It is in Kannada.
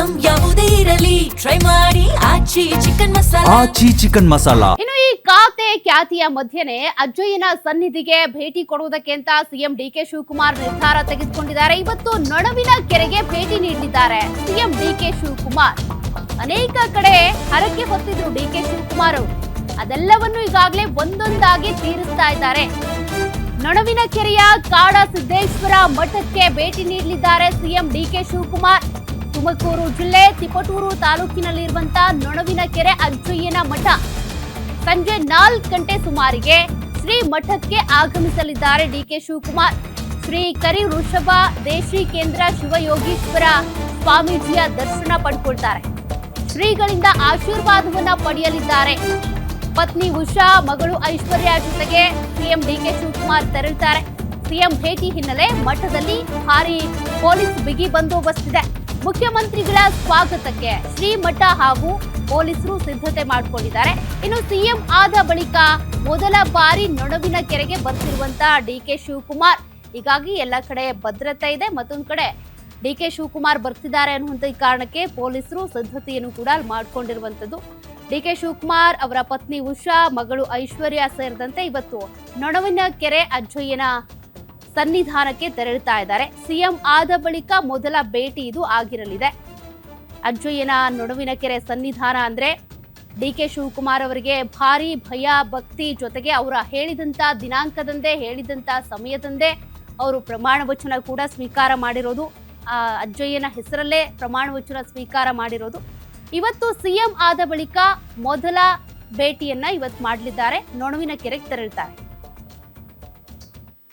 ಐಟಂ ಯಾವುದೇ ಇರಲಿ ಟ್ರೈ ಮಾಡಿ ಆಚಿ ಚಿಕನ್ ಮಸಾಲಾ. ಇನ್ನು ಈ ಖಾತೆ ಖ್ಯಾತಿಯ ಮಧ್ಯೆನೇ ಅಜ್ಜಯ್ಯನ ಸನ್ನಿಧಿಗೆ ಭೇಟಿ ಕೊಡುವುದಕ್ಕೆ ಅಂತ ಸಿಎಂ ಡಿಕೆ ಶಿವಕುಮಾರ್ ನಿರ್ಧಾರ ತೆಗೆದುಕೊಂಡಿದ್ದಾರೆ. ಇವತ್ತು ನೊಣವಿನ ಕೆರೆಗೆ ಭೇಟಿ ನೀಡಲಿದ್ದಾರೆ ಸಿಎಂ ಡಿಕೆ ಶಿವಕುಮಾರ್. ಅನೇಕ ಕಡೆ ಹರಕೆ ಹೊತ್ತಿದ್ರು ಡಿಕೆ ಶಿವಕುಮಾರ್ ಅವರು. ಅದೆಲ್ಲವನ್ನು ಈಗಾಗಲೇ ಒಂದೊಂದಾಗಿ ತೀರಿಸ್ತಾ ಇದ್ದಾರೆ. ನೊಣವಿನ ಕೆರೆಯ ಕಾಡ ಸಿದ್ದೇಶ್ವರ ಮಠಕ್ಕೆ ಭೇಟಿ ನೀಡಲಿದ್ದಾರೆ ಸಿಎಂ ಡಿಕೆ ಶಿವಕುಮಾರ್. ತುಮಕೂರು ಜಿಲ್ಲೆ ತಿಪಟೂರು ತಾಲೂಕಿನಲ್ಲಿರುವಂತಹ ನೊಣವಿನ ಕೆರೆ ಅಜ್ಜಯ್ಯನ ಮಠ. ಸಂಜೆ 4 ಗಂಟೆ ಸುಮಾರಿಗೆ ಶ್ರೀ ಮಠಕ್ಕೆ ಆಗಮಿಸಲಿದ್ದಾರೆ ಡಿಕೆ ಶಿವಕುಮಾರ್. ಶ್ರೀ ಕರಿ ವೃಷಭ ದೇಶಿ ಕೇಂದ್ರ ಶಿವಯೋಗೀಶ್ವರ ಸ್ವಾಮೀಜಿಯ ದರ್ಶನ ಪಡೆದುಕೊಳ್ತಾರೆ. ಶ್ರೀಗಳಿಂದ ಆಶೀರ್ವಾದವನ್ನ ಪಡೆಯಲಿದ್ದಾರೆ. ಪತ್ನಿ ಉಷಾ, ಮಗಳು ಐಶ್ವರ್ಯ ಜೊತೆಗೆ ಸಿಎಂ ಡಿಕೆ ಶಿವಕುಮಾರ್ ತೆರಳುತ್ತಾರೆ. ಸಿಎಂ ಭೇಟಿ ಹಿನ್ನೆಲೆ ಮಠದಲ್ಲಿ ಭಾರಿ ಪೊಲೀಸ್ ಬಿಗಿ ಬಂದೋಬಸ್ತ್ ಇದೆ. ಮುಖ್ಯಮಂತ್ರಿಗಳ ಸ್ವಾಗತಕ್ಕೆ ಶ್ರೀಮಠ ಹಾಗೂ ಪೊಲೀಸರು ಸಿದ್ಧತೆ ಮಾಡಿಕೊಂಡಿದ್ದಾರೆ. ಇನ್ನು ಸಿಎಂ ಆದ ಬಳಿಕ ಮೊದಲ ಬಾರಿ ನೊಣವಿನ ಕೆರೆಗೆ ಬರ್ತಿರುವಂತಹ ಡಿಕೆ ಶಿವಕುಮಾರ್. ಹೀಗಾಗಿ ಎಲ್ಲ ಕಡೆ ಭದ್ರತೆ ಇದೆ. ಮತ್ತೊಂದು ಕಡೆ ಡಿಕೆ ಶಿವಕುಮಾರ್ ಬರ್ತಿದ್ದಾರೆ ಅನ್ನುವಂಥ ಕಾರಣಕ್ಕೆ ಪೊಲೀಸರು ಸಿದ್ಧತೆಯನ್ನು ಕೂಡ ಮಾಡಿಕೊಂಡಿರುವಂತದ್ದು. ಡಿಕೆ ಶಿವಕುಮಾರ್ ಅವರ ಪತ್ನಿ ಉಷಾ, ಮಗಳು ಐಶ್ವರ್ಯ ಸೇರಿದಂತೆ ಇವತ್ತು ನೊಣವಿನ ಕೆರೆ ಅಜ್ಜಯ್ಯನ ಸನ್ನಿಧಾನಕ್ಕೆ ತೆರಳುತ್ತಾ ಇದ್ದಾರೆ. ಸಿಎಂ ಆದ ಬಳಿಕ ಮೊದಲ ಭೇಟಿ ಇದು ಆಗಿರಲಿದೆ. ಅಜ್ಜಯ್ಯನ ನೊಣವಿನ ಕೆರೆ ಸನ್ನಿಧಾನ ಅಂದ್ರೆ ಡಿಕೆ ಶಿವಕುಮಾರ್ ಅವರಿಗೆ ಭಾರಿ ಭಯ ಭಕ್ತಿ, ಜೊತೆಗೆ ಅವರ ಹೇಳಿದಂತ ದಿನಾಂಕದಂದೇ ಹೇಳಿದಂತ ಸಮಯದಂದೇ ಅವರು ಪ್ರಮಾಣ ವಚನ ಕೂಡ ಸ್ವೀಕಾರ ಮಾಡಿರೋದು. ಅಜ್ಜಯ್ಯನ ಹೆಸರಲ್ಲೇ ಪ್ರಮಾಣ ವಚನ ಸ್ವೀಕಾರ ಮಾಡಿರೋದು. ಇವತ್ತು ಸಿಎಂ ಆದ ಬಳಿಕ ಮೊದಲ ಭೇಟಿಯನ್ನ ಇವತ್ತು ಮಾಡಲಿದ್ದಾರೆ. ನೊಣವಿನ ಕೆರೆಗೆ ತೆರಳುತ್ತಾರೆ.